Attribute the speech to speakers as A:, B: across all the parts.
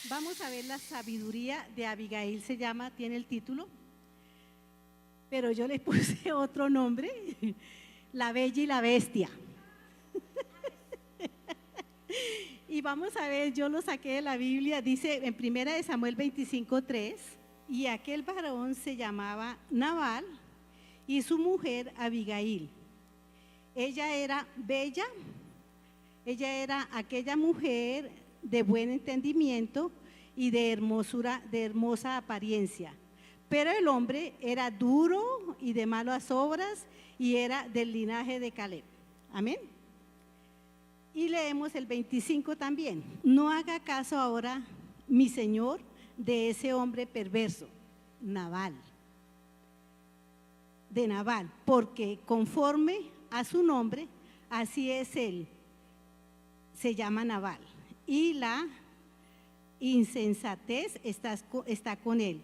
A: Vamos a ver la sabiduría de Abigail, se llama, tiene el título, pero yo le puse otro nombre, La Bella y la Bestia. Y vamos a ver, yo lo saqué de la Biblia, dice en 1 Samuel 25:3, y aquel varón se llamaba Nabal y su mujer Abigail. Ella era bella, ella era aquella mujer de buen entendimiento y de hermosura, de hermosa apariencia. Pero el hombre era duro y de malas obras y era del linaje de Caleb. Amén. Y leemos el 25 también. No haga caso ahora, mi señor, de ese hombre perverso, Nabal, de Nabal, porque conforme a su nombre, así es él, se llama Nabal, y la insensatez está con él.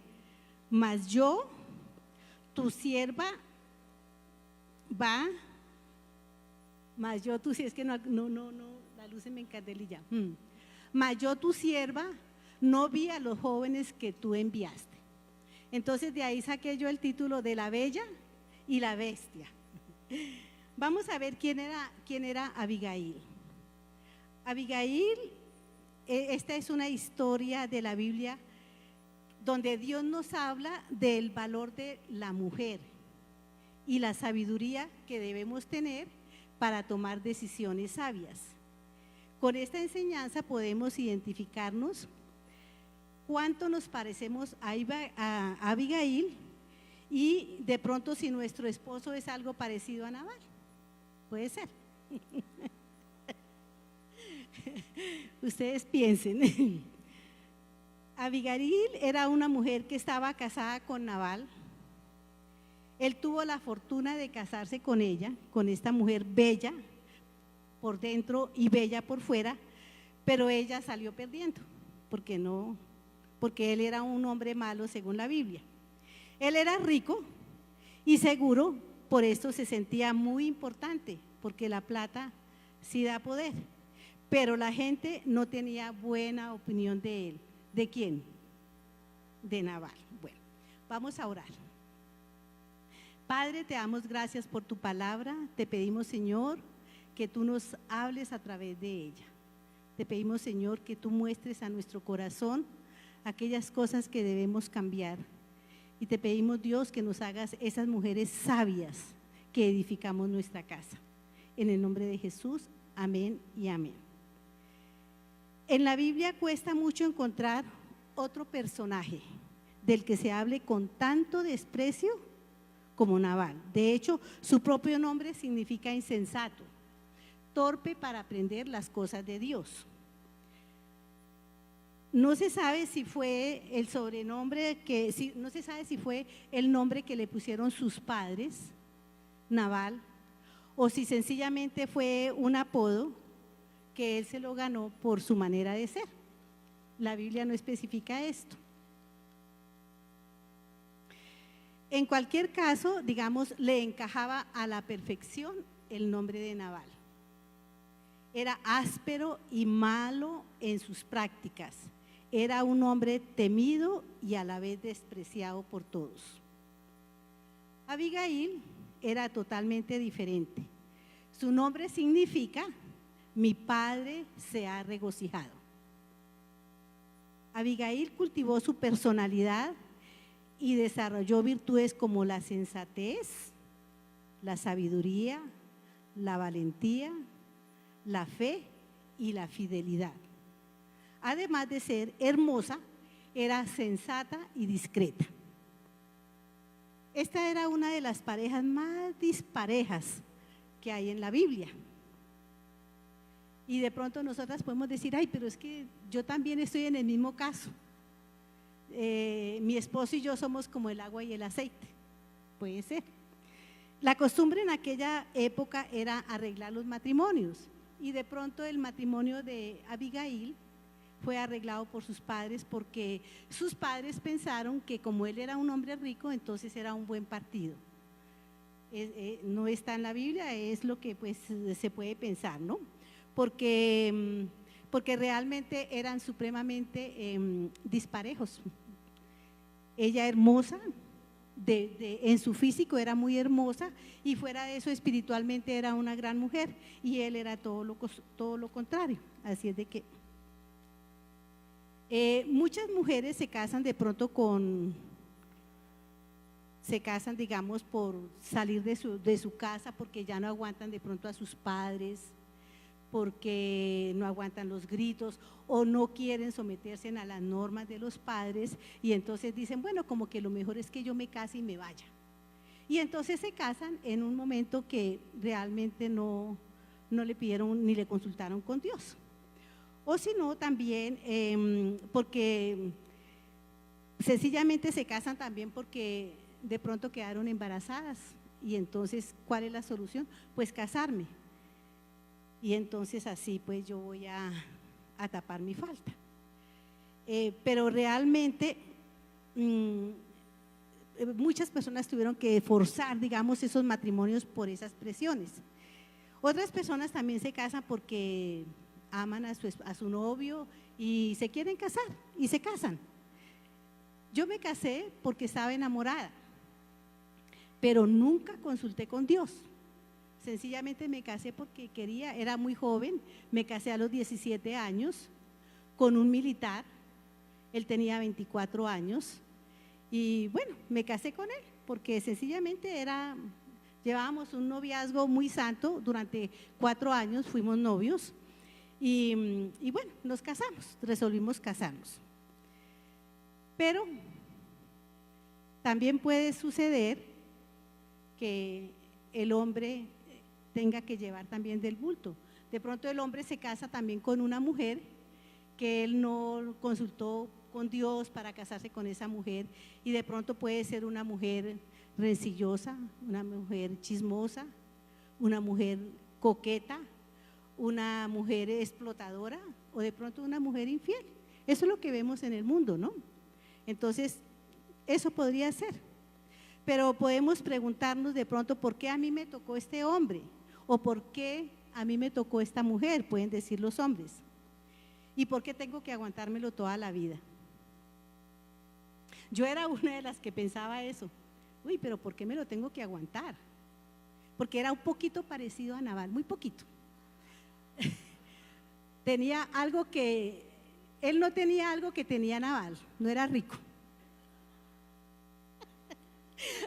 A: Mas yo, tu sierva, es que no, la luz se me encandelilla. Mas yo, tu sierva, no vi a los jóvenes que tú enviaste. Entonces de ahí saqué yo el título de La Bella y la Bestia. Vamos a ver quién era Abigail. Abigail, esta es una historia de la Biblia donde Dios nos habla del valor de la mujer y la sabiduría que debemos tener para tomar decisiones sabias. Con esta enseñanza podemos identificarnos cuánto nos parecemos a Abigail y de pronto si nuestro esposo es algo parecido a Nabal. Puede ser. Ustedes piensen. Abigail era una mujer que estaba casada con Nabal. Él tuvo la fortuna de casarse con ella, con esta mujer bella por dentro y bella por fuera, pero ella salió perdiendo, porque él era un hombre malo según la Biblia. Él era rico y seguro, por esto se sentía muy importante, porque la plata sí da poder, pero la gente no tenía buena opinión de él. ¿De quién? De Nabal. Bueno, vamos a orar. Padre, te damos gracias por tu palabra, te pedimos, Señor, que tú nos hables a través de ella. Te pedimos, Señor, que tú muestres a nuestro corazón aquellas cosas que debemos cambiar. Y te pedimos, Dios, que nos hagas esas mujeres sabias que edificamos nuestra casa. En el nombre de Jesús, amén y amén. En la Biblia cuesta mucho encontrar otro personaje del que se hable con tanto desprecio como Nabal. De hecho, su propio nombre significa insensato, torpe para aprender las cosas de Dios. No se sabe si fue el sobrenombre no se sabe si fue el nombre que le pusieron sus padres, Nabal, o si sencillamente fue un apodo que él se lo ganó por su manera de ser. La Biblia no especifica esto. En cualquier caso, digamos, le encajaba a la perfección el nombre de Nabal. Era áspero y malo en sus prácticas. Era un hombre temido y a la vez despreciado por todos. Abigail era totalmente diferente. Su nombre significa: mi padre se ha regocijado. Abigail cultivó su personalidad y desarrolló virtudes como la sensatez, la sabiduría, la valentía, la fe y la fidelidad. Además de ser hermosa, era sensata y discreta. Esta era una de las parejas más disparejas que hay en la Biblia. Y de pronto nosotras podemos decir: ay, pero es que yo también estoy en el mismo caso. Mi esposo y yo somos como el agua y el aceite. Puede ser. La costumbre en aquella época era arreglar los matrimonios, y de pronto el matrimonio de Abigail fue arreglado por sus padres, porque sus padres pensaron que como él era un hombre rico, entonces era un buen partido. No está en la Biblia, es lo que pues se puede pensar, ¿no? Porque porque realmente eran supremamente disparejos. Ella hermosa, en su físico era muy hermosa, y fuera de eso espiritualmente era una gran mujer, y él era todo lo contrario. Así es de que muchas mujeres se casan de pronto se casan, digamos, por salir de su casa, porque ya no aguantan de pronto a sus padres, porque no aguantan los gritos o no quieren someterse a las normas de los padres, y entonces dicen, bueno, como que lo mejor es que yo me case y me vaya. Y entonces se casan en un momento que realmente no le pidieron ni le consultaron con Dios. O si no, también porque sencillamente se casan también porque de pronto quedaron embarazadas, y entonces, ¿cuál es la solución? Pues casarme. Y entonces así pues yo voy a tapar mi falta. Pero realmente muchas personas tuvieron que forzar, digamos, esos matrimonios por esas presiones. Otras personas también se casan porque aman a su novio y se quieren casar y se casan. Yo me casé porque estaba enamorada, pero nunca consulté con Dios. Sencillamente me casé porque quería, era muy joven, me casé a los 17 años con un militar, él tenía 24 años, y bueno, me casé con él porque sencillamente llevábamos un noviazgo muy santo, durante 4 años fuimos novios, y bueno, nos casamos, resolvimos casarnos. Pero también puede suceder que el hombre tenga que llevar también del bulto. De pronto el hombre se casa también con una mujer que él no consultó con Dios para casarse con esa mujer, y de pronto puede ser una mujer rencillosa, una mujer chismosa, una mujer coqueta, una mujer explotadora, o de pronto una mujer infiel. Eso es lo que vemos en el mundo, ¿no? Entonces, eso podría ser. Pero podemos preguntarnos de pronto, ¿por qué a mí me tocó este hombre? ¿O por qué a mí me tocó esta mujer? Pueden decir los hombres. ¿Y por qué tengo que aguantármelo toda la vida? Yo era una de las que pensaba eso. Uy, pero ¿por qué me lo tengo que aguantar? Porque era un poquito parecido a Nabal, muy poquito. Tenía algo que, él no tenía algo que tenía Nabal, no era rico.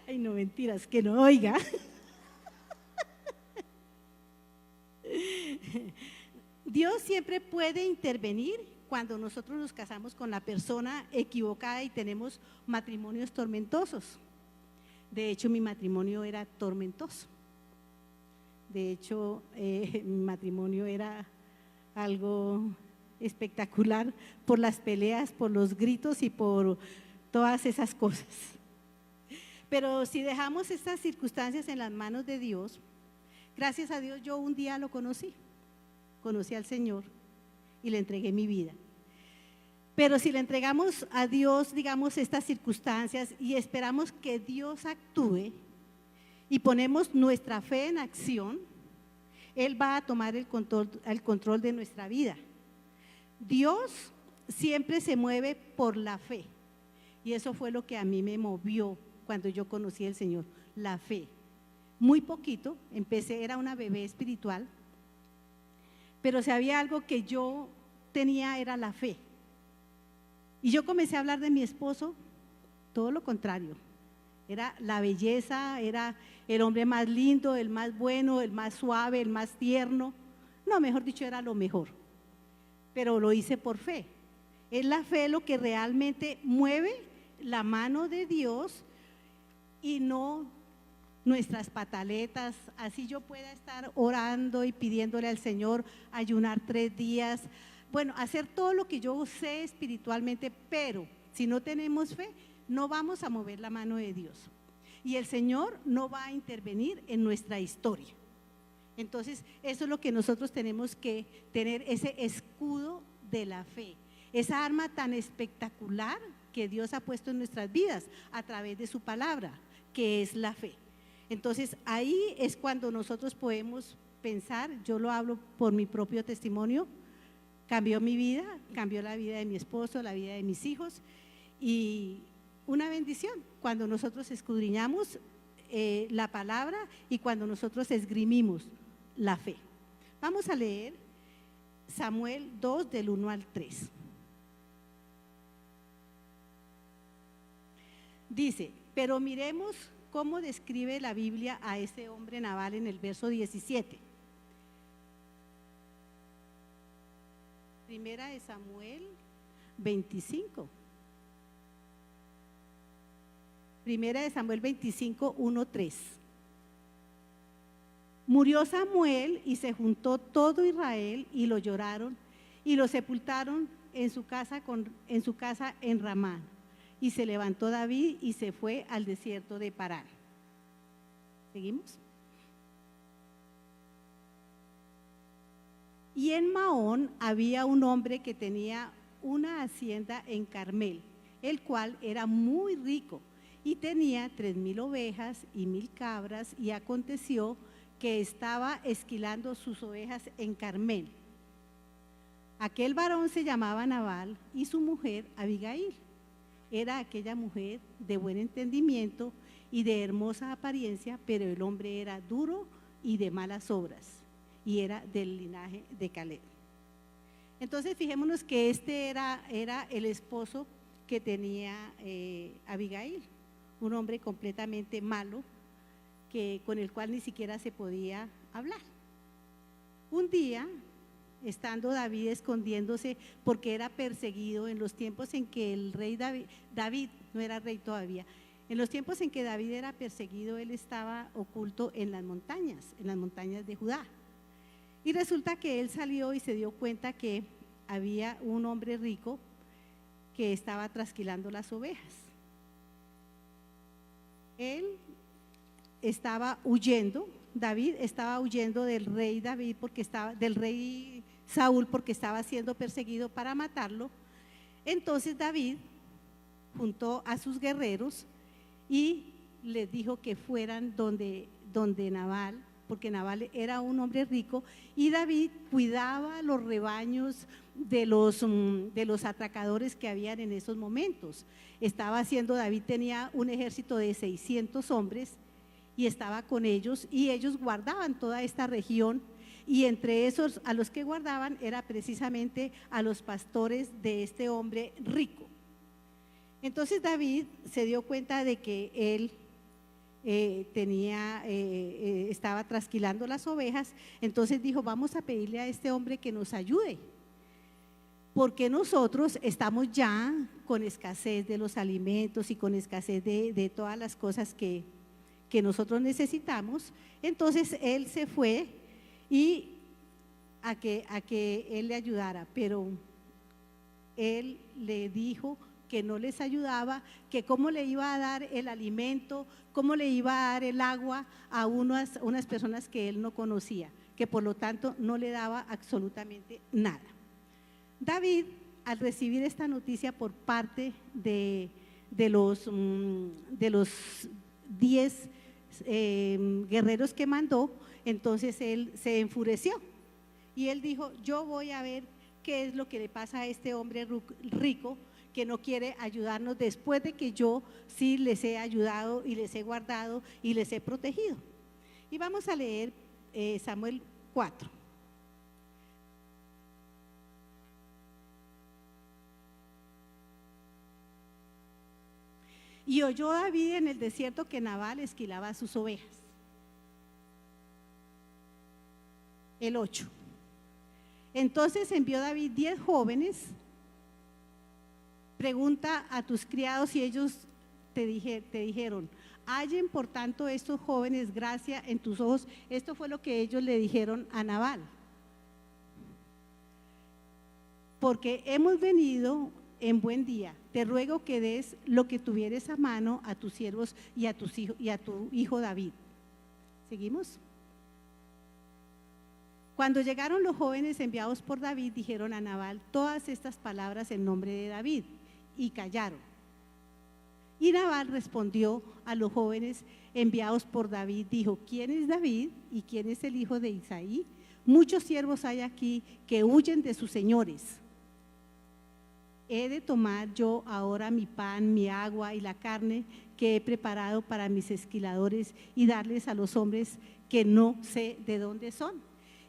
A: Ay, no, mentiras, que no oiga. Dios siempre puede intervenir cuando nosotros nos casamos con la persona equivocada y tenemos matrimonios tormentosos. De hecho, mi matrimonio era tormentoso. De hecho, mi matrimonio era algo espectacular por las peleas, por los gritos y por todas esas cosas. Pero si dejamos estas circunstancias en las manos de Dios, gracias a Dios yo un día lo conocí al Señor y le entregué mi vida. Pero si le entregamos a Dios, digamos, estas circunstancias y esperamos que Dios actúe y ponemos nuestra fe en acción, Él va a tomar el control de nuestra vida. Dios siempre se mueve por la fe, y eso fue lo que a mí me movió cuando yo conocí al Señor, la fe. Muy poquito, era una bebé espiritual, pero si había algo que yo tenía era la fe. Y yo comencé a hablar de mi esposo, todo lo contrario. Era la belleza, era el hombre más lindo, el más bueno, el más suave, el más tierno. No, mejor dicho, era lo mejor. Pero lo hice por fe. Es la fe lo que realmente mueve la mano de Dios y no nuestras pataletas. Así yo pueda estar orando y pidiéndole al Señor, ayunar 3 días, bueno, hacer todo lo que yo sé espiritualmente, pero si no tenemos fe, no vamos a mover la mano de Dios. Y el Señor no va a intervenir en nuestra historia. Entonces, eso es lo que nosotros tenemos que tener, ese escudo de la fe, esa arma tan espectacular que Dios ha puesto en nuestras vidas a través de su palabra, que es la fe. Entonces, ahí es cuando nosotros podemos pensar, yo lo hablo por mi propio testimonio, Cambió mi vida, cambió la vida de mi esposo, la vida de mis hijos, y una bendición cuando nosotros escudriñamos la palabra y cuando nosotros esgrimimos la fe. Vamos a leer Samuel 2 del 1 al 3. Dice, pero miremos cómo describe la Biblia a ese hombre Nabal en el verso 17. Primera de Samuel 25. Primera de Samuel 25, 1, 3. Murió Samuel y se juntó todo Israel y lo lloraron y lo sepultaron en su casa en Ramá. Y se levantó David y se fue al desierto de Parán. ¿Seguimos? Y en Maón había un hombre que tenía una hacienda en Carmel, el cual era muy rico y tenía 3,000 ovejas y 1,000 cabras, y aconteció que estaba esquilando sus ovejas en Carmel. Aquel varón se llamaba Nabal y su mujer Abigail. Era aquella mujer de buen entendimiento y de hermosa apariencia, pero el hombre era duro y de malas obras, y era del linaje de Caleb. Entonces fijémonos que este era el esposo que tenía Abigail, un hombre completamente malo, con el cual ni siquiera se podía hablar. Un día, estando David escondiéndose porque era perseguido en los tiempos en que el rey David no era rey todavía, en los tiempos en que David era perseguido, él estaba oculto en las montañas de Judá. Y resulta que él salió y se dio cuenta que había un hombre rico que estaba trasquilando las ovejas. Él estaba huyendo, David estaba huyendo del rey del rey Saúl, porque estaba siendo perseguido para matarlo. Entonces David juntó a sus guerreros y les dijo que fueran donde Nabal, porque Nabal era un hombre rico, y David cuidaba los rebaños de los atracadores que habían en esos momentos. David tenía un ejército de 600 hombres y estaba con ellos, y ellos guardaban toda esta región, y entre esos a los que guardaban era precisamente a los pastores de este hombre rico. Entonces David se dio cuenta de que él estaba trasquilando las ovejas. Entonces dijo, vamos a pedirle a este hombre que nos ayude, porque nosotros estamos ya con escasez de los alimentos y con escasez de todas las cosas que nosotros necesitamos. Entonces él se fue y a que él le ayudara, pero él le dijo que no les ayudaba, que cómo le iba a dar el alimento, cómo le iba a dar el agua a unas personas que él no conocía, que por lo tanto no le daba absolutamente nada. David, al recibir esta noticia por parte de los 10 guerreros que mandó, entonces él se enfureció y él dijo, yo voy a ver qué es lo que le pasa a este hombre rico que no quiere ayudarnos después de que yo sí les he ayudado y les he guardado y les he protegido. Y vamos a leer Samuel 4. Y oyó David en el desierto que Nabal esquilaba sus ovejas. El 8. Entonces envió David 10 jóvenes. Pregunta a tus criados si ellos te dijeron, hallen por tanto estos jóvenes gracia en tus ojos. Esto fue lo que ellos le dijeron a Nabal. Porque hemos venido en buen día, te ruego que des lo que tuvieres a mano a tus siervos y a tu hijo David. ¿Seguimos? Cuando llegaron los jóvenes enviados por David, dijeron a Nabal todas estas palabras en nombre de David, y callaron. Y Nabal respondió a los jóvenes enviados por David, dijo, ¿quién es David y quién es el hijo de Isaí? muchos siervos hay aquí que huyen de sus señores. He de tomar yo ahora mi pan, mi agua y la carne que he preparado para mis esquiladores y darles a los hombres que no sé de dónde son.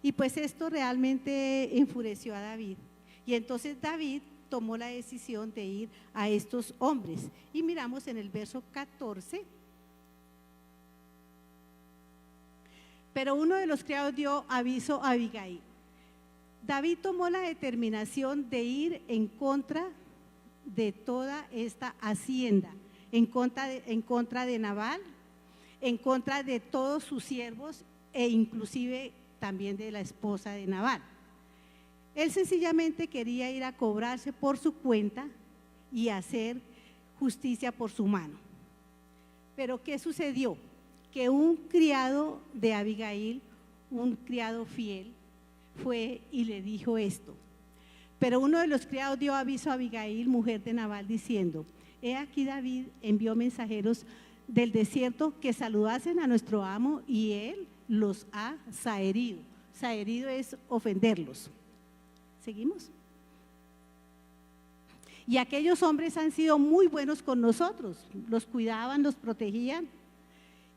A: Y pues esto realmente enfureció a David. Y entonces David tomó la decisión de ir a estos hombres. Y miramos en el verso 14. Pero uno de los criados dio aviso a Abigail. David tomó la determinación de ir en contra de toda esta hacienda, en contra de Nabal, en contra de todos sus siervos e inclusive también de la esposa de Nabal. Él sencillamente quería ir a cobrarse por su cuenta y hacer justicia por su mano. Pero ¿qué sucedió? Que un criado de Abigail, un criado fiel, fue y le dijo esto. Pero uno de los criados dio aviso a Abigail, mujer de Nabal, diciendo: he aquí David envió mensajeros del desierto que saludasen a nuestro amo y él los ha zaherido. Zaherido es ofenderlos. ¿Seguimos? Y aquellos hombres han sido muy buenos con nosotros, los cuidaban, los protegían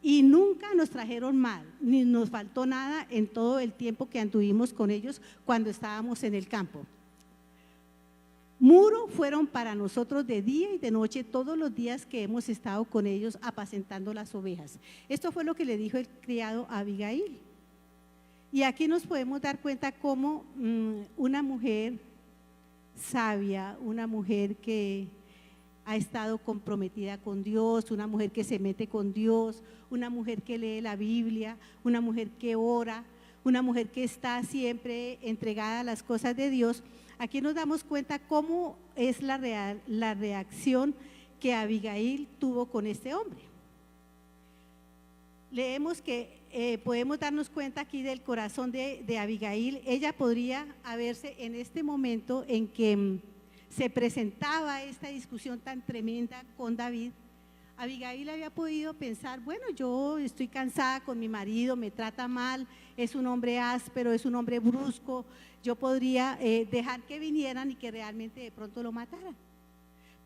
A: y nunca nos trajeron mal, ni nos faltó nada en todo el tiempo que anduvimos con ellos cuando estábamos en el campo. Muro fueron para nosotros de día y de noche todos los días que hemos estado con ellos apacentando las ovejas. Esto fue lo que le dijo el criado a Abigail. Y aquí nos podemos dar cuenta cómo una mujer sabia, una mujer que ha estado comprometida con Dios, una mujer que se mete con Dios, una mujer que lee la Biblia, una mujer que ora, una mujer que está siempre entregada a las cosas de Dios. Aquí nos damos cuenta cómo es la reacción que Abigail tuvo con este hombre. Leemos que podemos darnos cuenta aquí del corazón de Abigail. Ella podría haberse en este momento en que se presentaba esta discusión tan tremenda con David, Abigail había podido pensar: bueno, yo estoy cansada con mi marido, me trata mal, es un hombre áspero, es un hombre brusco, yo podría dejar que vinieran y que realmente de pronto lo mataran.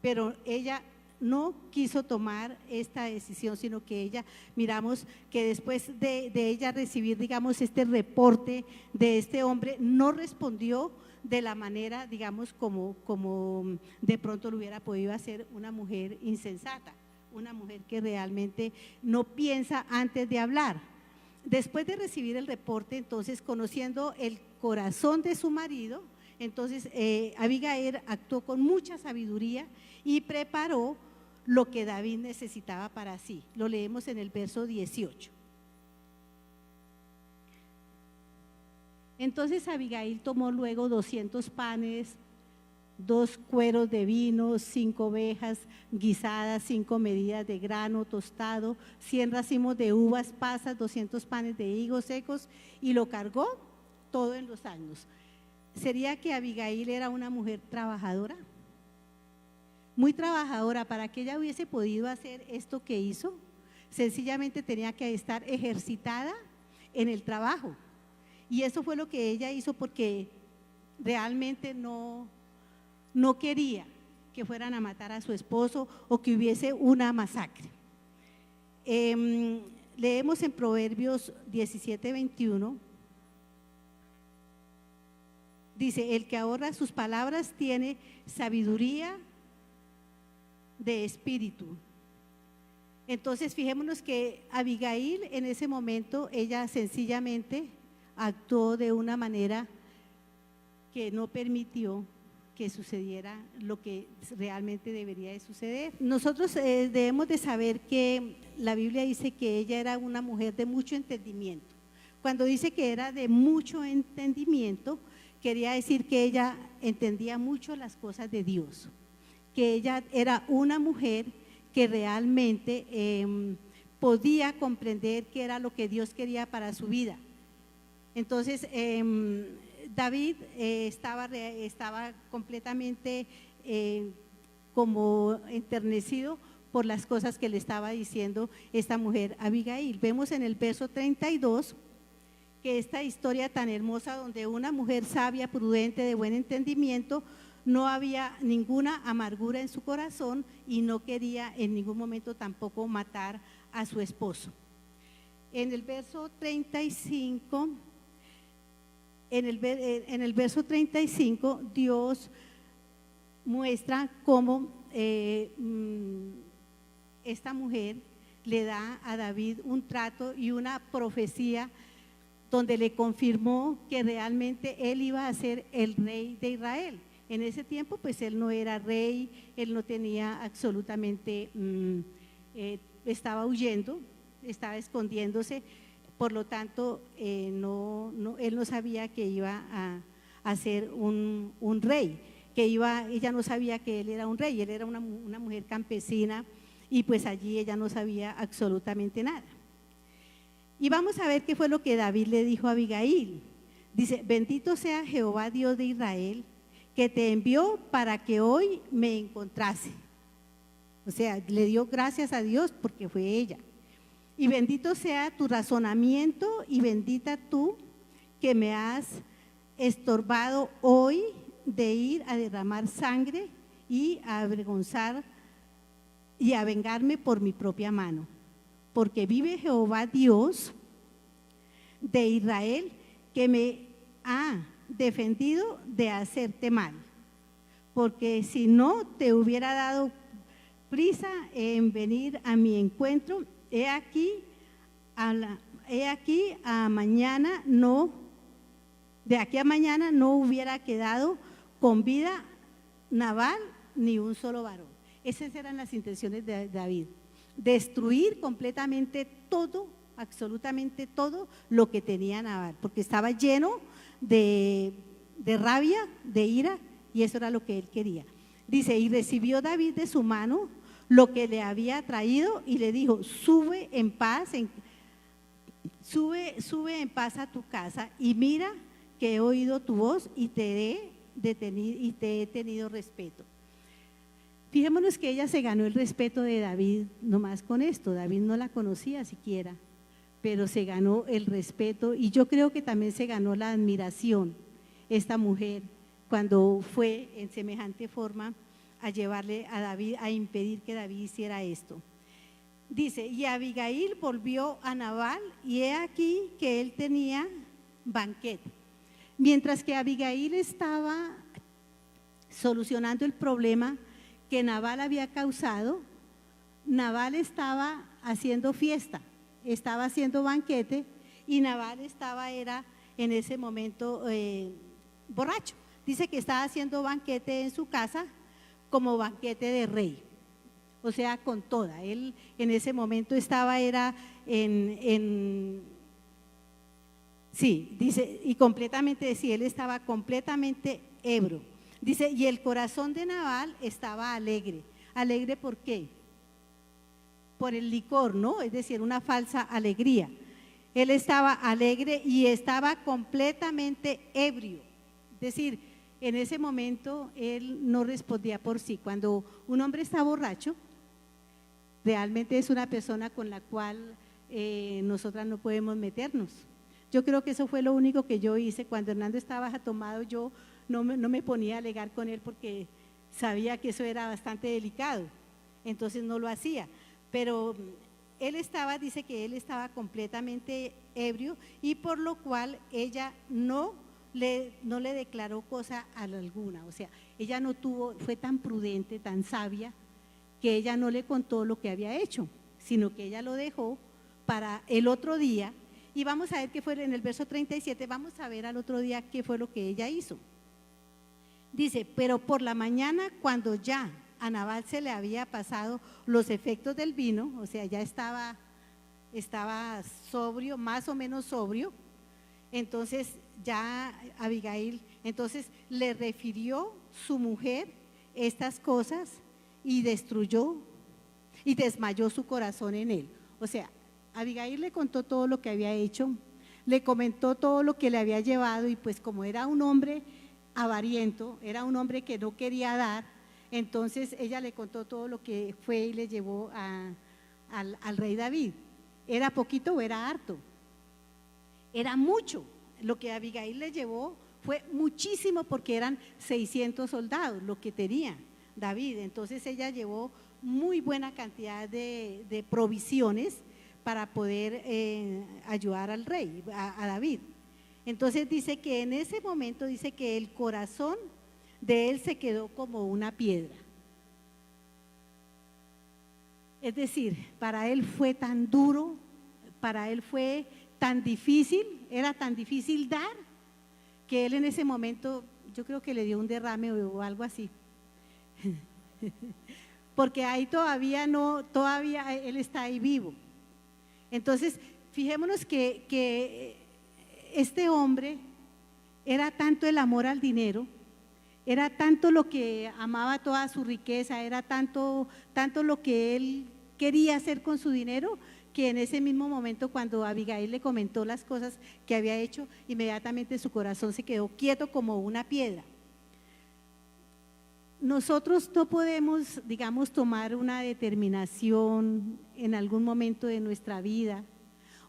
A: Pero ella no quiso tomar esta decisión, sino que ella, miramos que después de ella recibir, digamos, este reporte de este hombre, no respondió de la manera, digamos, como de pronto lo hubiera podido hacer una mujer insensata, una mujer que realmente no piensa antes de hablar. Después de recibir el reporte, entonces, conociendo el corazón de su marido, entonces Abigail actuó con mucha sabiduría y preparó lo que David necesitaba para sí. Lo leemos en el verso 18. Entonces Abigail tomó luego 200 panes, 2 cueros de vino, 5 ovejas guisadas, 5 medidas de grano tostado, 100 racimos de uvas pasas, 200 panes de higos secos, y lo cargó todo en los asnos. ¿Sería que Abigail era una mujer trabajadora? Muy trabajadora. Para que ella hubiese podido hacer esto que hizo, sencillamente tenía que estar ejercitada en el trabajo. Y eso fue lo que ella hizo, porque realmente no quería que fueran a matar a su esposo o que hubiese una masacre. Leemos en Proverbios 17:21. Dice: el que ahorra sus palabras tiene sabiduría de espíritu. Entonces fijémonos que Abigail en ese momento, ella sencillamente actuó de una manera que no permitió que sucediera lo que realmente debería de suceder. Nosotros debemos de saber que la Biblia dice que ella era una mujer de mucho entendimiento. Cuando dice que era de mucho entendimiento, quería decir que ella entendía mucho las cosas de Dios, que ella era una mujer que realmente podía comprender qué era lo que Dios quería para su vida. Entonces David estaba completamente como enternecido por las cosas que le estaba diciendo esta mujer Abigail. Vemos en el verso 32 que esta historia tan hermosa donde una mujer sabia, prudente, de buen entendimiento, no había ninguna amargura en su corazón y no quería en ningún momento tampoco matar a su esposo. En el verso 35, en el verso 35, Dios muestra cómo esta mujer le da a David un trato y una profecía donde le confirmó que realmente él iba a ser el rey de Israel. En ese tiempo pues él no era rey, él no tenía absolutamente, estaba huyendo, estaba escondiéndose, por lo tanto él no sabía que iba a ser un rey, ella no sabía que él era un rey, él era una mujer campesina y pues allí ella no sabía absolutamente nada. Y vamos a ver qué fue lo que David le dijo a Abigail. Dice, bendito sea Jehová Dios de Israel, que te envió para que hoy me encontrase. O sea, le dio gracias a Dios porque fue ella. Y bendito sea tu razonamiento y bendita tú que me has estorbado hoy de ir a derramar sangre y a avergonzar y a vengarme por mi propia mano. Porque vive Jehová Dios de Israel, que me ha defendido de hacerte mal, porque si no te hubiera dado prisa en venir a mi encuentro, he aquí a mañana de aquí a mañana no hubiera quedado con vida Nabal ni un solo varón. Esas eran las intenciones de David. Destruir completamente todo, absolutamente todo lo que tenía Nabal, porque estaba lleno de rabia, de ira, y eso era lo que él quería. Dice, y recibió David de su mano lo que le había traído y le dijo, sube en paz a tu casa y mira que he oído tu voz y te he tenido respeto. Fijémonos que ella se ganó el respeto de David nomás con esto. David no la conocía siquiera, pero se ganó el respeto y yo creo que también se ganó la admiración esta mujer cuando fue en semejante forma a llevarle a David, a impedir que David hiciera esto. Dice, y Abigail volvió a Nabal y he aquí que él tenía banquete. Mientras que Abigail estaba solucionando el problema que Nabal había causado, Nabal estaba haciendo fiesta, estaba haciendo banquete y Nabal era en ese momento borracho. Dice que estaba haciendo banquete en su casa como banquete de rey, o sea, con toda. Él en ese momento dice, y completamente, sí, él estaba completamente ebrio. Dice, y el corazón de Nabal estaba alegre. ¿Alegre por qué? Por el licor, ¿no? Es decir, una falsa alegría. Él estaba alegre y estaba completamente ebrio. Es decir, en ese momento él no respondía por sí. Cuando un hombre está borracho, realmente es una persona con la cual nosotras no podemos meternos. Yo creo que eso fue lo único que yo hice. Cuando Hernando estaba tomado, yo no me ponía a alegar con él porque sabía que eso era bastante delicado, entonces no lo hacía. Pero dice que él estaba completamente ebrio y por lo cual ella no le declaró cosa alguna. O sea, ella fue tan prudente, tan sabia, que ella no le contó lo que había hecho, sino que ella lo dejó para el otro día. Y vamos a ver qué fue en el verso 37, vamos a ver al otro día qué fue lo que ella hizo. Dice, pero por la mañana cuando ya a Nabal se le había pasado los efectos del vino, o sea, ya estaba sobrio, más o menos sobrio, entonces ya Abigail, entonces le refirió su mujer estas cosas y destruyó y desmayó su corazón en él. O sea, Abigail le contó todo lo que había hecho, le comentó todo lo que le había llevado y pues como era un hombre avariento, era un hombre que no quería dar, entonces ella le contó todo lo que fue y le llevó al rey David. ¿Era poquito o era harto? Era mucho. Lo que Abigail le llevó fue muchísimo porque eran 600 soldados lo que tenía David. Entonces ella llevó muy buena cantidad de provisiones para poder ayudar al rey, a David. Entonces dice que en ese momento dice que el corazón de él se quedó como una piedra. Es decir, para él fue tan duro, para él fue tan difícil, era tan difícil dar, que él en ese momento, yo creo que le dio un derrame o algo así. Porque ahí todavía él está ahí vivo. Entonces, fijémonos que este hombre era tanto el amor al dinero, era tanto lo que amaba toda su riqueza, era tanto lo que él quería hacer con su dinero, que en ese mismo momento cuando Abigail le comentó las cosas que había hecho, inmediatamente su corazón se quedó quieto como una piedra. Nosotros no podemos, digamos, tomar una determinación en algún momento de nuestra vida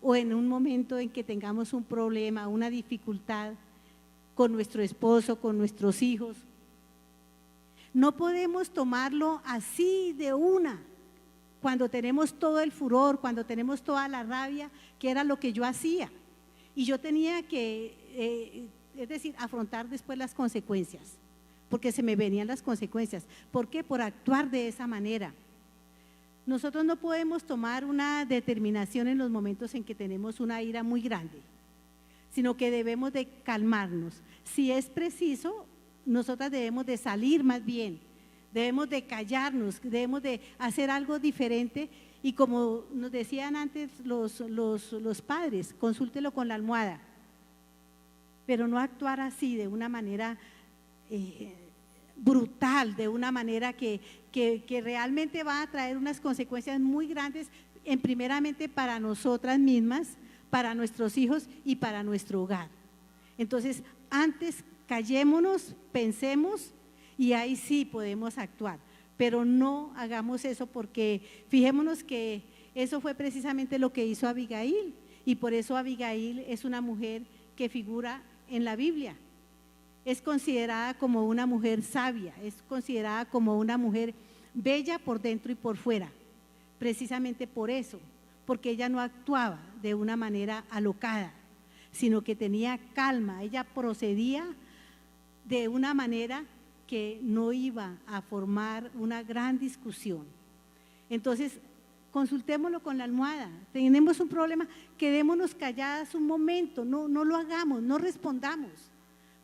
A: o en un momento en que tengamos un problema, una dificultad con nuestro esposo, con nuestros hijos. No podemos tomarlo así de una, cuando tenemos todo el furor, cuando tenemos toda la rabia, que era lo que yo hacía. Y yo tenía que, es decir, afrontar después las consecuencias, porque se me venían las consecuencias. ¿Por qué? Por actuar de esa manera. Nosotros no podemos tomar una determinación en los momentos en que tenemos una ira muy grande, sino que debemos de calmarnos. Si es preciso, nosotras debemos de salir más bien, debemos de callarnos, debemos de hacer algo diferente y como nos decían antes los padres, consúltelo con la almohada, pero no actuar así de una manera brutal, de una manera que realmente va a traer unas consecuencias muy grandes, primeramente para nosotras mismas, para nuestros hijos y para nuestro hogar. Entonces, antes callémonos, pensemos y ahí sí podemos actuar, pero no hagamos eso porque fijémonos que eso fue precisamente lo que hizo Abigail y por eso Abigail es una mujer que figura en la Biblia. Es considerada como una mujer sabia, es considerada como una mujer bella por dentro y por fuera, precisamente por eso, porque ella no actuaba de una manera alocada, sino que tenía calma, ella procedía de una manera que no iba a formar una gran discusión. Entonces, consultémoslo con la almohada, tenemos un problema, quedémonos calladas un momento, no lo hagamos, no respondamos.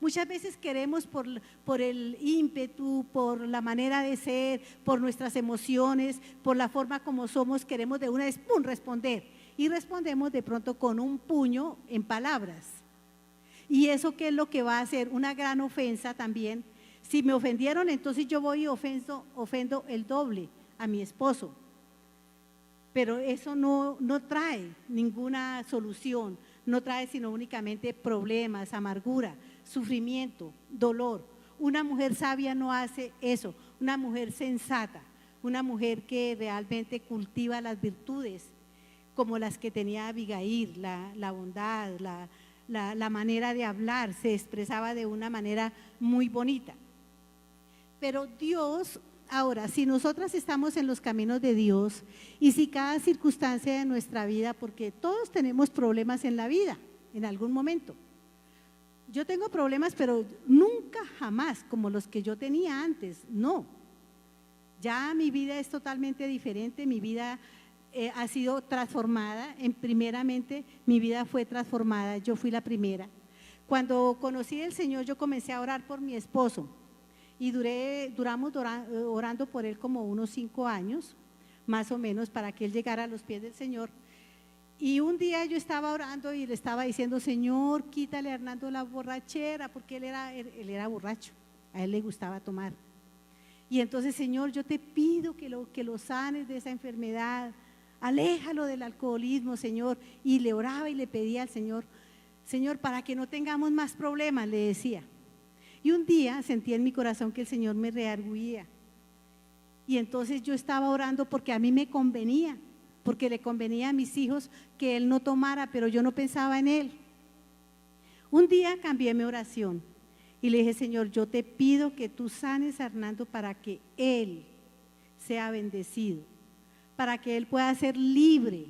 A: Muchas veces queremos por el ímpetu, por la manera de ser, por nuestras emociones, por la forma como somos, queremos de una vez ¡pum! Responder y respondemos de pronto con un puño en palabras. Y eso ¿qué es lo que va a hacer? Una gran ofensa también. Si me ofendieron, entonces yo voy y ofendo el doble a mi esposo. Pero eso no trae ninguna solución, no trae sino únicamente problemas, amargura, sufrimiento, dolor. Una mujer sabia no hace eso, una mujer sensata, una mujer que realmente cultiva las virtudes como las que tenía Abigail, la bondad, la manera de hablar, se expresaba de una manera muy bonita. Pero Dios, ahora, si nosotras estamos en los caminos de Dios y si cada circunstancia de nuestra vida, porque todos tenemos problemas en la vida, en algún momento. Yo tengo problemas, pero nunca jamás como los que yo tenía antes, no. Ya mi vida es totalmente diferente, mi vida ha sido transformada, primeramente mi vida fue transformada, yo fui la primera. Cuando conocí al Señor yo comencé a orar por mi esposo y duramos orando por él como unos 5 años, más o menos, para que él llegara a los pies del Señor. Y un día yo estaba orando y le estaba diciendo, Señor, quítale a Hernando la borrachera, porque él era borracho, a él le gustaba tomar. Y entonces, Señor, yo te pido que lo sanes de esa enfermedad, aléjalo del alcoholismo, Señor. Y le oraba y le pedía al Señor, Señor, para que no tengamos más problemas, le decía. Y un día sentí en mi corazón que el Señor me redarguía. Y entonces yo estaba orando porque a mí me convenía, porque le convenía a mis hijos que él no tomara, pero yo no pensaba en él. Un día cambié mi oración y le dije, Señor, yo te pido que tú sanes a Hernando para que él sea bendecido, para que él pueda ser libre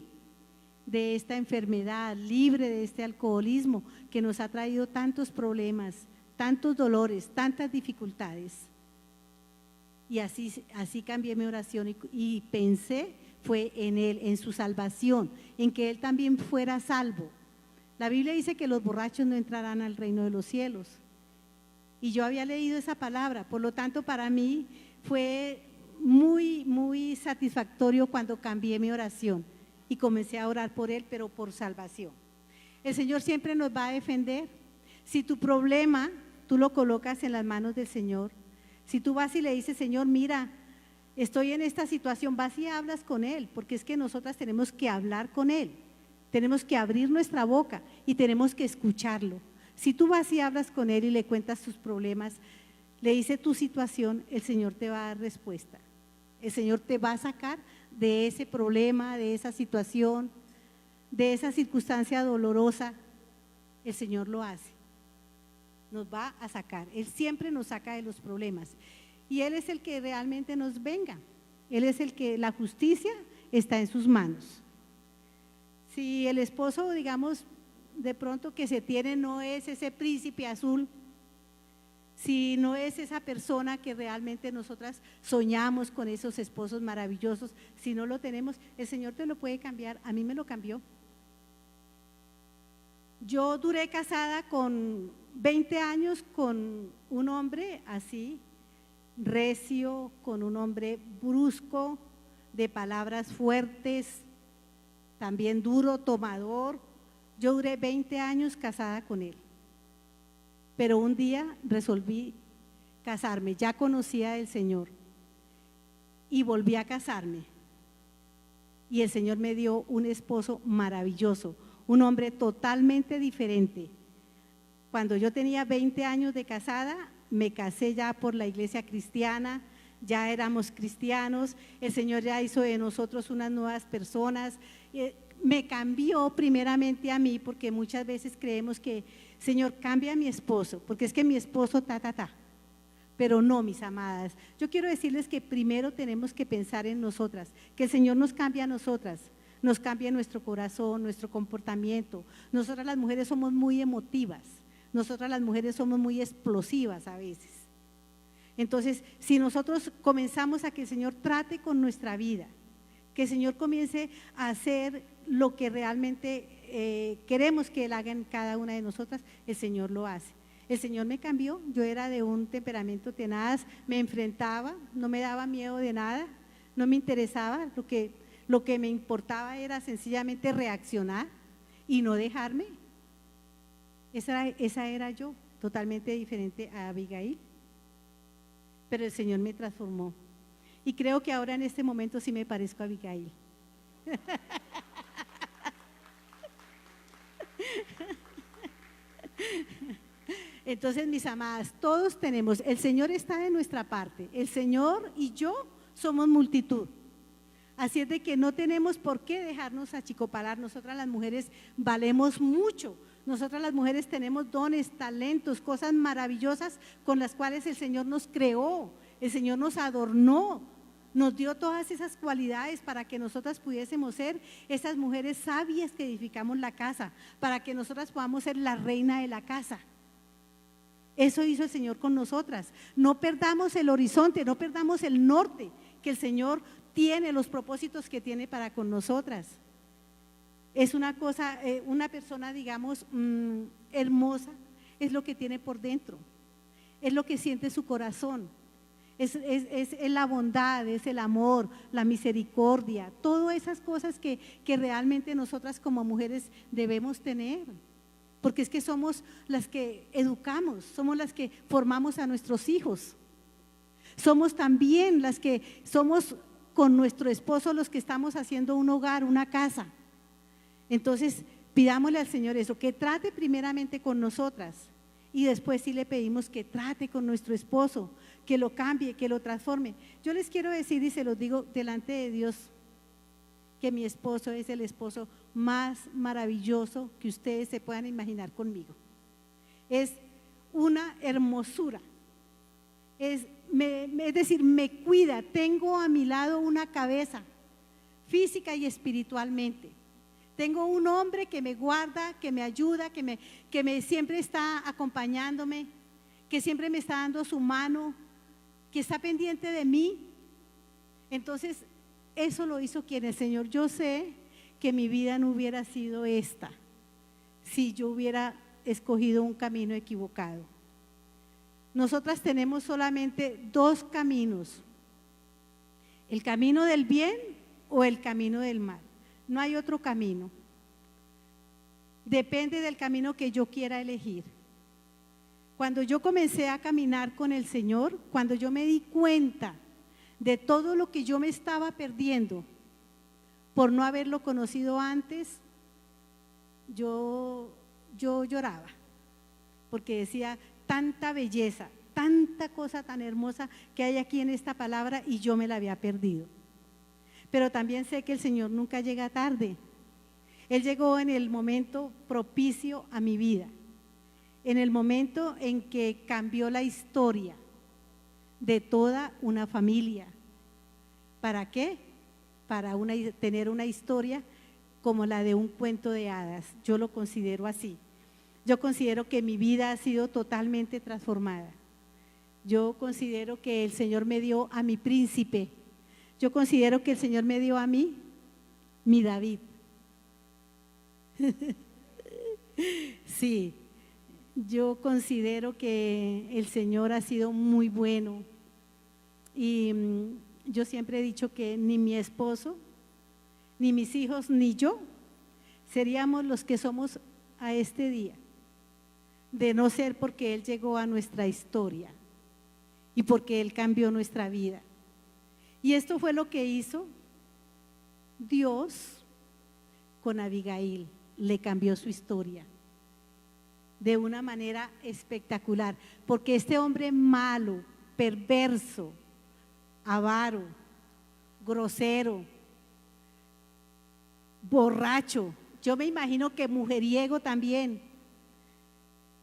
A: de esta enfermedad, libre de este alcoholismo que nos ha traído tantos problemas, tantos dolores, tantas dificultades. Y así cambié mi oración y pensé fue en él, en su salvación, en que él también fuera salvo. La Biblia dice que los borrachos no entrarán al reino de los cielos. Y yo había leído esa palabra, por lo tanto para mí fue muy, muy satisfactorio cuando cambié mi oración y comencé a orar por él, pero por salvación. El Señor siempre nos va a defender. Si tu problema tú lo colocas en las manos del Señor, si tú vas y le dices, Señor, mira, estoy en esta situación, vas y hablas con Él, porque es que nosotras tenemos que hablar con Él, tenemos que abrir nuestra boca y tenemos que escucharlo. Si tú vas y hablas con Él y le cuentas tus problemas, le dices tu situación, el Señor te va a dar respuesta. El Señor te va a sacar de ese problema, de esa situación, de esa circunstancia dolorosa. El Señor lo hace, nos va a sacar. Él siempre nos saca de los problemas y Él es el que realmente nos venga. Él es el que, la justicia está en sus manos. Si el esposo, digamos, de pronto que se tiene no es ese príncipe azul, si no es esa persona que realmente nosotras soñamos con esos esposos maravillosos, si no lo tenemos, el Señor te lo puede cambiar. A mí me lo cambió. Yo duré casada con 20 años con un hombre así, recio, con un hombre brusco, de palabras fuertes, también duro, tomador. Yo duré 20 años casada con él. Pero un día resolví casarme, ya conocía al Señor y volví a casarme. Y el Señor me dio un esposo maravilloso, un hombre totalmente diferente. Cuando yo tenía 20 años de casada, me casé ya por la iglesia cristiana, ya éramos cristianos, el Señor ya hizo de nosotros unas nuevas personas. Me cambió primeramente a mí, porque muchas veces creemos que, Señor, cambia a mi esposo, porque es que mi esposo pero no, mis amadas. Yo quiero decirles que primero tenemos que pensar en nosotras, que el Señor nos cambia a nosotras, nos cambia nuestro corazón, nuestro comportamiento. Nosotras las mujeres somos muy emotivas, nosotras las mujeres somos muy explosivas a veces. Entonces, si nosotros comenzamos a que el Señor trate con nuestra vida, que el Señor comience a hacer lo que realmente queremos que Él haga en cada una de nosotras, el Señor lo hace. El Señor me cambió, yo era de un temperamento tenaz, me enfrentaba, no me daba miedo de nada, no me interesaba, lo que me importaba era sencillamente reaccionar y no dejarme. Esa era yo, totalmente diferente a Abigail, pero el Señor me transformó y creo que ahora en este momento sí me parezco a Abigail. Entonces, mis amadas, todos tenemos, el Señor está de nuestra parte, el Señor y yo somos multitud. Así es de que no tenemos por qué dejarnos achicopalar. Nosotras las mujeres valemos mucho. Nosotras las mujeres tenemos dones, talentos, cosas maravillosas con las cuales el Señor nos creó, el Señor nos adornó, nos dio todas esas cualidades para que nosotras pudiésemos ser esas mujeres sabias que edificamos la casa, para que nosotras podamos ser la reina de la casa. Eso hizo el Señor con nosotras. No perdamos el horizonte, no perdamos el norte que el Señor tiene, los propósitos que tiene para con nosotras. Es una cosa, una persona, digamos, hermosa, es lo que tiene por dentro, es lo que siente su corazón, es la bondad, es el amor, la misericordia, todas esas cosas que realmente nosotras como mujeres debemos tener. Porque es que somos las que educamos, somos las que formamos a nuestros hijos, somos también las que somos con nuestro esposo los que estamos haciendo un hogar, una casa. Entonces pidámosle al Señor eso, que trate primeramente con nosotras y después sí le pedimos que trate con nuestro esposo, que lo cambie, que lo transforme. Yo les quiero decir y se los digo delante de Dios, que mi esposo es el esposo más maravilloso que ustedes se puedan imaginar conmigo. es una hermosura. Es decir, me cuida, tengo a mi lado una cabeza física y espiritualmente. Tengo un hombre que me guarda, que me ayuda, que me siempre está acompañándome, que siempre me está dando su mano, que está pendiente de mí. Entonces, eso lo hizo quien el Señor. Yo sé que mi vida no hubiera sido esta si yo hubiera escogido un camino equivocado. Nosotras tenemos solamente dos caminos: el camino del bien o el camino del mal. No hay otro camino. Depende del camino que yo quiera elegir. Cuando yo comencé a caminar con el Señor, cuando yo me di cuenta de todo lo que yo me estaba perdiendo por no haberlo conocido antes, yo lloraba, porque decía, tanta belleza, tanta cosa tan hermosa que hay aquí en esta palabra y yo me la había perdido. Pero también sé que el Señor nunca llega tarde. Él llegó en el momento propicio a mi vida, en el momento en que cambió la historia de toda una familia. ¿Para qué? Para tener una historia como la de un cuento de hadas. Yo lo considero así. Yo considero que mi vida ha sido totalmente transformada. Yo considero que el Señor me dio a mi príncipe. Yo considero que el Señor me dio a mí mi David. Sí, yo considero que el Señor ha sido muy bueno. Y yo siempre he dicho que ni mi esposo, ni mis hijos, ni yo seríamos los que somos a este día, de no ser porque Él llegó a nuestra historia y porque Él cambió nuestra vida. Y esto fue lo que hizo Dios con Abigail, le cambió su historia de una manera espectacular, porque este hombre malo, perverso, avaro, grosero, borracho, yo me imagino que mujeriego también.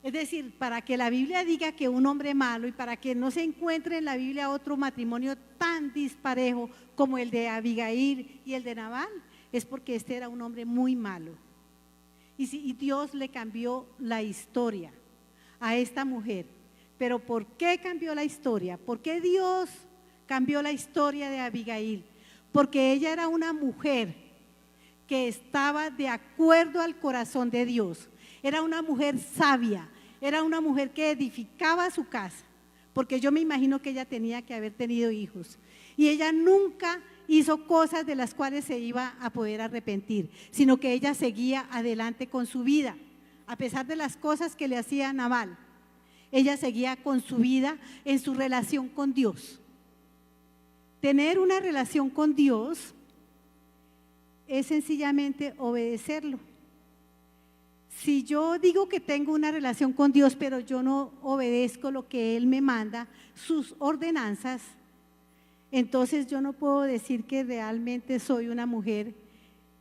A: Es decir, para que la Biblia diga que un hombre malo y para que no se encuentre en la Biblia otro matrimonio tan disparejo como el de Abigail y el de Nabal, es porque este era un hombre muy malo. Y Dios le cambió la historia a esta mujer. Pero ¿por qué cambió la historia? ¿Por qué Dios cambió la historia de Abigail? Porque ella era una mujer que estaba de acuerdo al corazón de Dios. Era una mujer sabia, era una mujer que edificaba su casa, porque yo me imagino que ella tenía que haber tenido hijos. Y ella nunca hizo cosas de las cuales se iba a poder arrepentir, sino que ella seguía adelante con su vida, a pesar de las cosas que le hacía Nabal. Ella seguía con su vida en su relación con Dios. Tener una relación con Dios es sencillamente obedecerlo. Si yo digo que tengo una relación con Dios, pero yo no obedezco lo que Él me manda, sus ordenanzas, entonces yo no puedo decir que realmente soy una mujer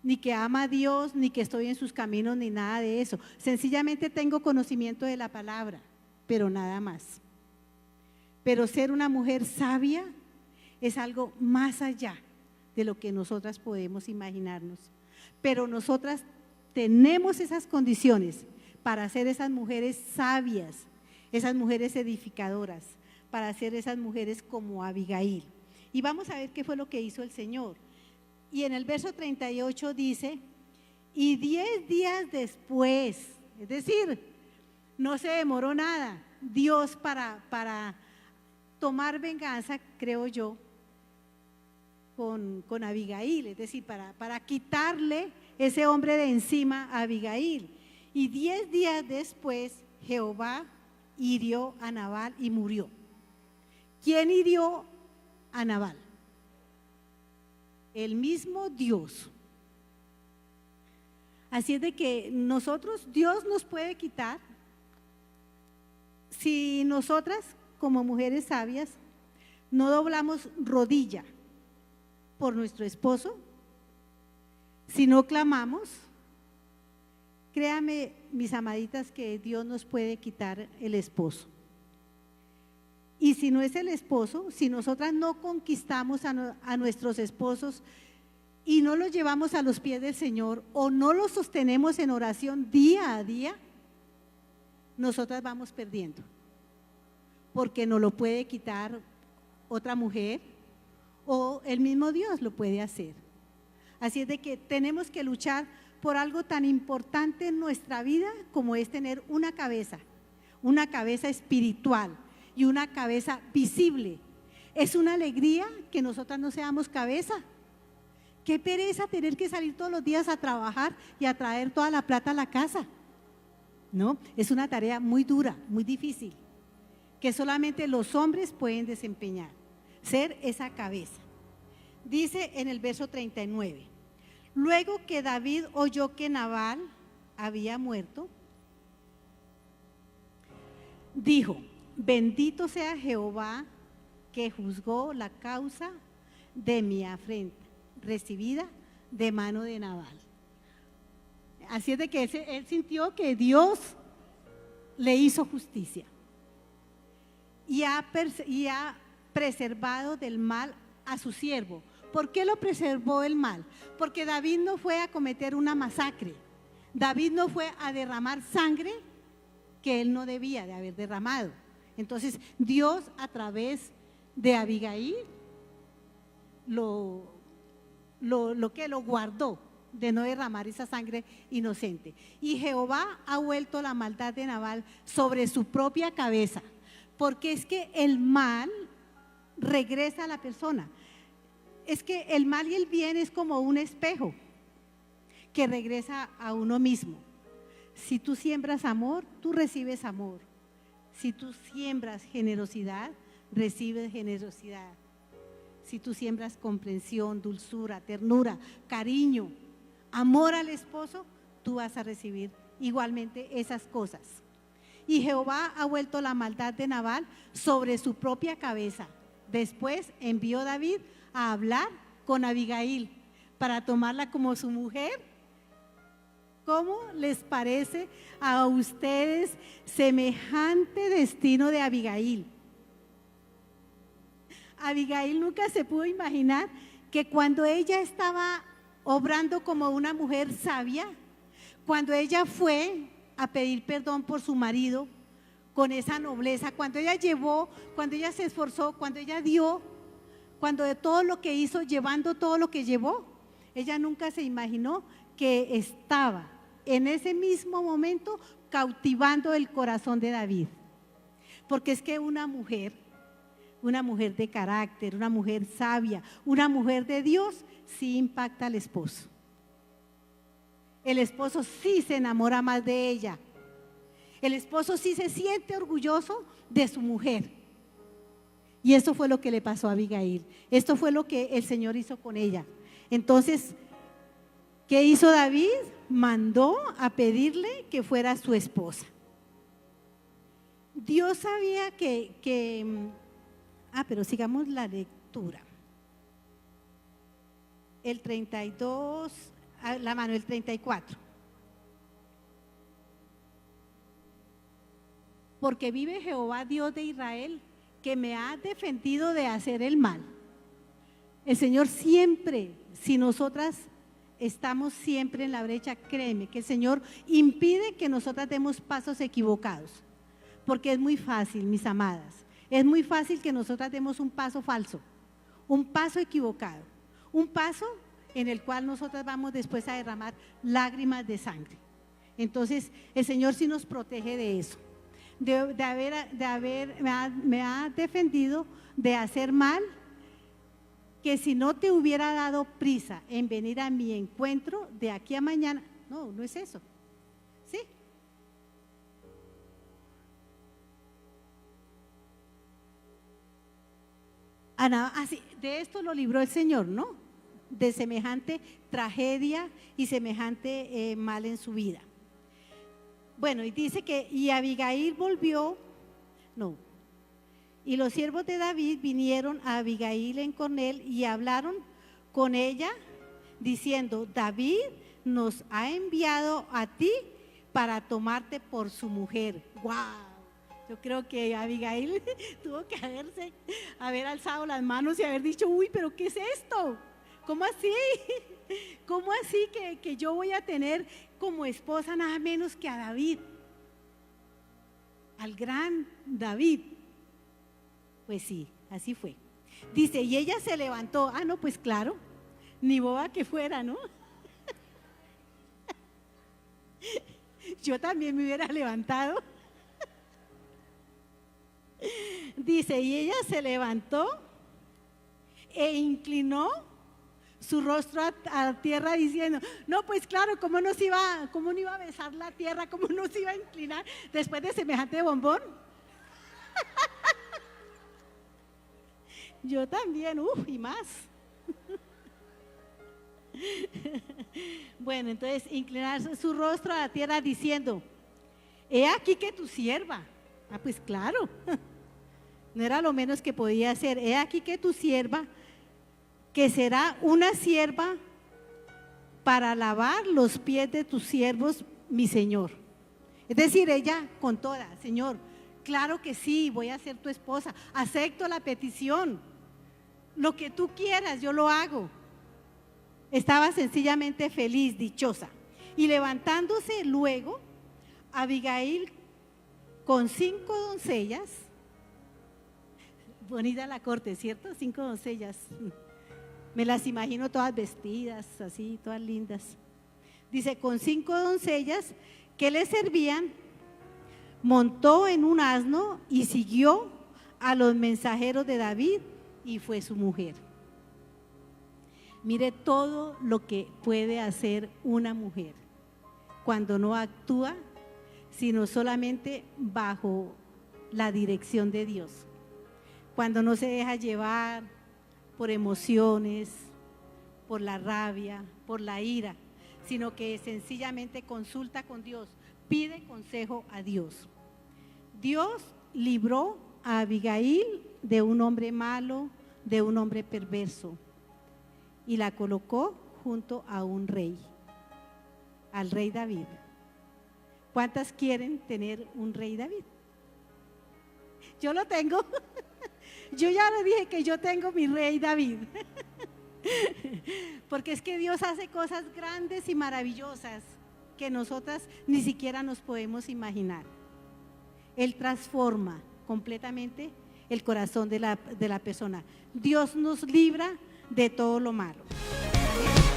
A: ni que ama a Dios, ni que estoy en sus caminos, ni nada de eso. Sencillamente tengo conocimiento de la palabra, pero nada más. Pero ser una mujer sabia es algo más allá de lo que nosotras podemos imaginarnos. Pero nosotras tenemos esas condiciones para ser esas mujeres sabias, esas mujeres edificadoras, para ser esas mujeres como Abigail. Y vamos a ver qué fue lo que hizo el Señor. Y en el verso 38 dice, y 10 días después, es decir, no se demoró nada, Dios para tomar venganza, creo yo, con Abigail, es decir, para quitarle ese hombre de encima a Abigail. Y 10 días después, Jehová hirió a Nabal y murió. ¿Quién hirió a Nabal? El mismo Dios. Así es de que nosotros, Dios nos puede quitar si nosotras como mujeres sabias no doblamos rodilla por nuestro esposo, si no clamamos créame, mis amaditas, que Dios nos puede quitar el esposo. Y si no es el esposo, si nosotras no conquistamos a nuestros esposos y no los llevamos a los pies del Señor o no los sostenemos en oración día a día, nosotras vamos perdiendo, porque nos lo puede quitar otra mujer o el mismo Dios lo puede hacer. Así es de que tenemos que luchar por algo tan importante en nuestra vida como es tener una cabeza espiritual y una cabeza visible. Es una alegría que nosotras no seamos cabeza. Qué pereza tener que salir todos los días a trabajar y a traer toda la plata a la casa. No, es una tarea muy dura, muy difícil, que solamente los hombres pueden desempeñar, ser esa cabeza. Dice en el verso 39, luego que David oyó que Nabal había muerto, dijo: bendito sea Jehová que juzgó la causa de mi afrenta, recibida de mano de Nabal. Así es de que él sintió que Dios le hizo justicia y ha preservado del mal a su siervo. ¿Por qué lo preservó el mal? Porque David no fue a cometer una masacre, David no fue a derramar sangre que él no debía de haber derramado. Entonces Dios, a través de Abigail, lo guardó de no derramar esa sangre inocente. Y Jehová ha vuelto la maldad de Nabal sobre su propia cabeza, porque es que el mal regresa a la persona. Es que el mal y el bien es como un espejo que regresa a uno mismo. Si tú siembras amor, tú recibes amor. Si tú siembras generosidad, recibes generosidad. Si tú siembras comprensión, dulzura, ternura, cariño, amor al esposo, tú vas a recibir igualmente esas cosas. Y Jehová ha vuelto la maldad de Nabal sobre su propia cabeza. Después envió David a hablar con Abigail para tomarla como su mujer. ¿Cómo les parece a ustedes semejante destino de Abigail? Abigail nunca se pudo imaginar que cuando ella estaba obrando como una mujer sabia, cuando ella fue a pedir perdón por su marido con esa nobleza, cuando ella llevó, cuando ella se esforzó, cuando ella dio, cuando de todo lo que hizo, llevando todo lo que llevó, ella nunca se imaginó que estaba en ese mismo momento cautivando el corazón de David. Porque es que una mujer de carácter, una mujer sabia, una mujer de Dios, sí impacta al esposo. El esposo sí se enamora más de ella. El esposo sí se siente orgulloso de su mujer. Y eso fue lo que le pasó a Abigail. Esto fue lo que el Señor hizo con ella. Entonces, ¿qué hizo David? Mandó a pedirle que fuera su esposa. Dios sabía pero sigamos la lectura. El 32, la mano, el 34. Porque vive Jehová Dios de Israel, que me ha defendido de hacer el mal. El Señor siempre, si nosotras estamos siempre en la brecha, créeme que el Señor impide que nosotras demos pasos equivocados, porque es muy fácil, mis amadas, es muy fácil que nosotras demos un paso falso, un paso equivocado, un paso en el cual nosotras vamos después a derramar lágrimas de sangre. Entonces el Señor sí nos protege de eso, me ha defendido de hacer mal, que si no te hubiera dado prisa en venir a mi encuentro de aquí a mañana, no es eso, ¿sí? Así, de esto lo libró el Señor, ¿no? De semejante tragedia y semejante mal en su vida. Bueno, y dice que, y Abigail volvió, y los siervos de David vinieron a Abigail en Cornel y hablaron con ella, diciendo: David nos ha enviado a ti para tomarte por su mujer. ¡Wow! Yo creo que Abigail tuvo que haber alzado las manos y haber dicho, uy, pero ¿qué es esto? ¿Cómo así? ¿Cómo así que yo voy a tener como esposa nada menos que a David? Al gran David. Pues sí, así fue. Dice, y ella se levantó. Ah, no, pues claro, ni boba que fuera, ¿no? Yo también me hubiera levantado. Dice, y ella se levantó e inclinó su rostro a tierra diciendo, no, pues claro, ¿cómo no iba a besar la tierra? ¿Cómo no se iba a inclinar después de semejante bombón? Yo también, y más. Bueno, entonces inclinar su rostro a la tierra diciendo, he aquí que tu sierva. Ah, pues claro, no era lo menos que podía hacer. He aquí que tu sierva, que será una sierva para lavar los pies de tus siervos, mi Señor. Es decir, ella con toda, Señor, claro que sí, voy a ser tu esposa, acepto la petición, lo que tú quieras, yo lo hago. Estaba sencillamente feliz, dichosa. Y levantándose luego, Abigail con 5 doncellas, bonita la corte, ¿cierto? 5 doncellas, me las imagino todas vestidas, así, todas lindas. Dice, con 5 doncellas que le servían, montó en un asno y siguió a los mensajeros de David y fue su mujer. Mire todo lo que puede hacer una mujer cuando no actúa, sino solamente bajo la dirección de Dios. Cuando no se deja llevar por emociones, por la rabia, por la ira, sino que sencillamente consulta con Dios, pide consejo a Dios. Dios libró a Abigail de un hombre malo, de un hombre perverso, y la colocó junto a un rey, al rey David. ¿Cuántas quieren tener un rey David? Yo lo tengo. Yo ya le dije que yo tengo mi rey David. Porque es que Dios hace cosas grandes y maravillosas que nosotras ni siquiera nos podemos imaginar. Él transforma completamente el corazón de la persona. Dios nos libra de todo lo malo. ¿Vale?